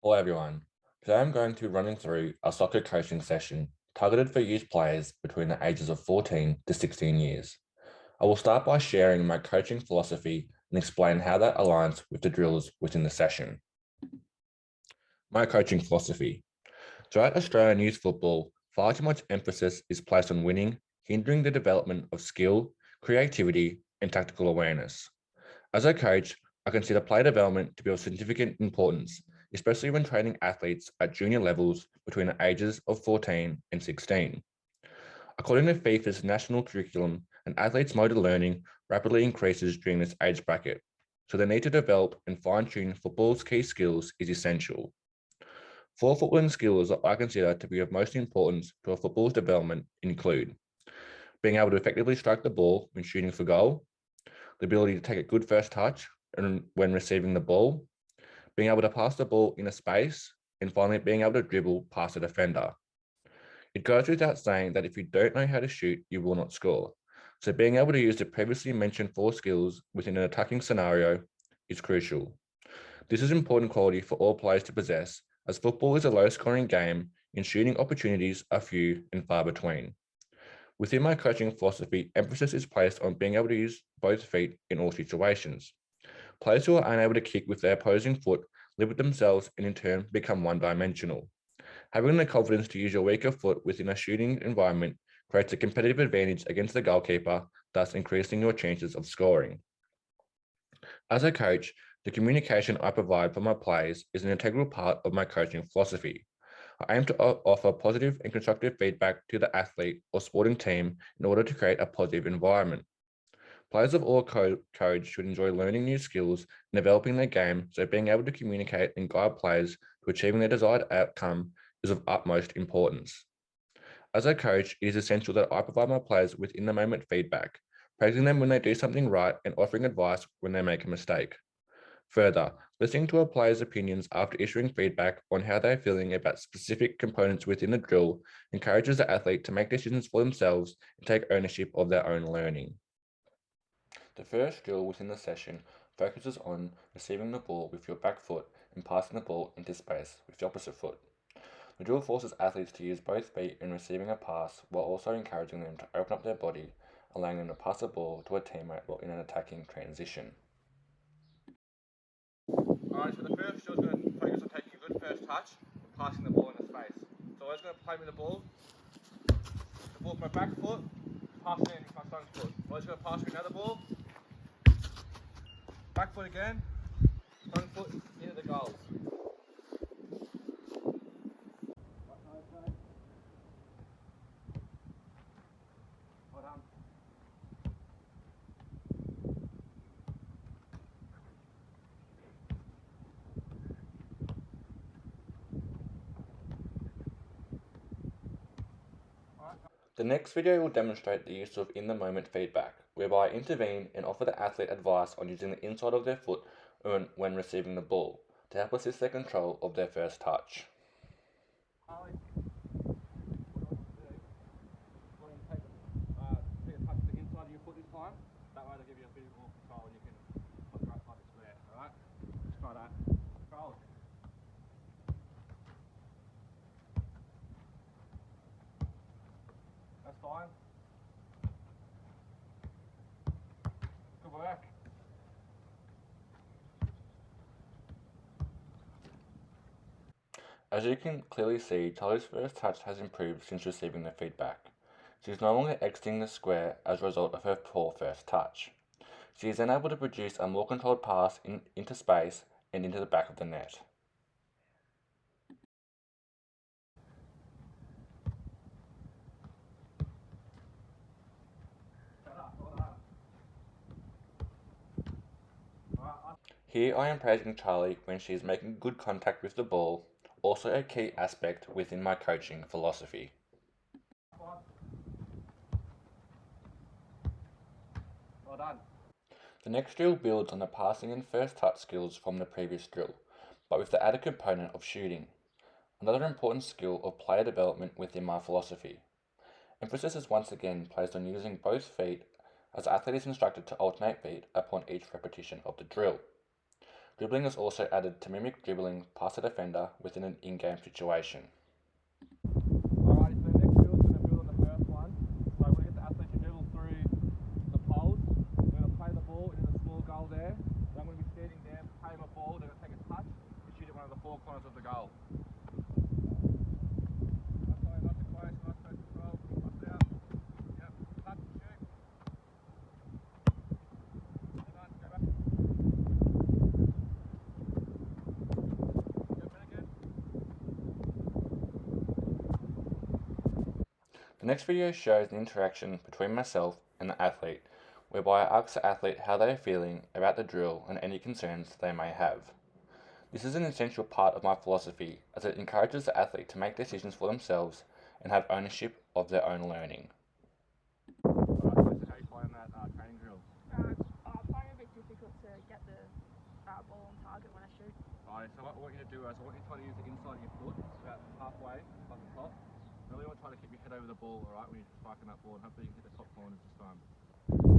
Hello everyone. Today I'm going to be running through a soccer coaching session targeted for youth players between the ages of 14 to 16 years. I will start by sharing my coaching philosophy and explain how that aligns with the drills within the session. My coaching philosophy. Throughout Australian youth football, far too much emphasis is placed on winning, hindering the development of skill, creativity, and tactical awareness. As a coach, I consider player development to be of significant importance, especially when training athletes at junior levels between the ages of 14 and 16. According to FIFA's national curriculum, an athlete's motor learning rapidly increases during this age bracket, so the need to develop and fine-tune football's key skills is essential. Four footballing skills that I consider to be of most importance to a footballer's development include being able to effectively strike the ball when shooting for goal, the ability to take a good first touch and when receiving the ball, being able to pass the ball in a space, and finally being able to dribble past a defender. It goes without saying that if you don't know how to shoot, you will not score. So being able to use the previously mentioned four skills within an attacking scenario is crucial. This is important quality for all players to possess, as football is a low-scoring game and shooting opportunities are few and far between. Within my coaching philosophy, emphasis is placed on being able to use both feet in all situations. Players who are unable to kick with their opposing foot limit themselves and in turn become one-dimensional. Having the confidence to use your weaker foot within a shooting environment creates a competitive advantage against the goalkeeper, thus increasing your chances of scoring. As a coach, the communication I provide for my players is an integral part of my coaching philosophy. I aim to offer positive and constructive feedback to the athlete or sporting team in order to create a positive environment. Players of all codes should enjoy learning new skills and developing their game, so being able to communicate and guide players to achieving their desired outcome is of utmost importance. As a coach, it is essential that I provide my players with in the moment feedback, praising them when they do something right and offering advice when they make a mistake. Further, listening to a player's opinions after issuing feedback on how they're feeling about specific components within the drill encourages the athlete to make decisions for themselves and take ownership of their own learning. The first drill within the session focuses on receiving the ball with your back foot and passing the ball into space with the opposite foot. The drill forces athletes to use both feet in receiving a pass while also encouraging them to open up their body, allowing them to pass the ball to a teammate while in an attacking transition. Alright, so the first drill is going to focus on taking a good first touch and passing the ball in the space. So I was going to play with the ball with my back foot, passing it with my front foot. I was going to pass me another ball, back foot again, front foot into the goals. Well done. The next video will demonstrate the use of in-the-moment feedback, whereby I intervene and offer the athlete advice on using the inside of their foot when receiving the ball, to help assist their control of their first touch. Take a touch to the inside of your foot this time. That way they'll give you a bit more control and you can put the right type of square, alright? Let's try that. Control. That's fine. Good work. As you can clearly see, Charlie's first touch has improved since receiving the feedback. She is no longer exiting the square as a result of her poor first touch. She is then able to produce a more controlled pass into space and into the back of the net. Here I am praising Charlie when she is making good contact with the ball, also a key aspect within my coaching philosophy. Well done. The next drill builds on the passing and first touch skills from the previous drill, but with the added component of shooting. Another important skill of player development within my philosophy. Emphasis is once again placed on using both feet, as the athlete is instructed to alternate feet upon each repetition of the drill. Dribbling is also added to mimic dribbling past a defender within an in-game situation. Alrighty, so the next drill is going to build on the first one. So we're going to get the athlete to dribble through the poles. We're going to play the ball into the small goal there. Then I'm going to be standing there, play my ball, they're going to take a touch and shoot at one of the four corners of the goal. The next video shows the interaction between myself and the athlete, whereby I ask the athlete how they are feeling about the drill and any concerns they may have. This is an essential part of my philosophy as it encourages the athlete to make decisions for themselves and have ownership of their own learning. Alright, so how you find that training drill? I find it a bit difficult to get the ball on target when I shoot. Alright, so what I want you to do is I want you to try to use the inside of your foot, about halfway, up the top. I really want to try to keep your head over the ball, alright, when you're striking that ball, and hopefully you can hit the top corners this time.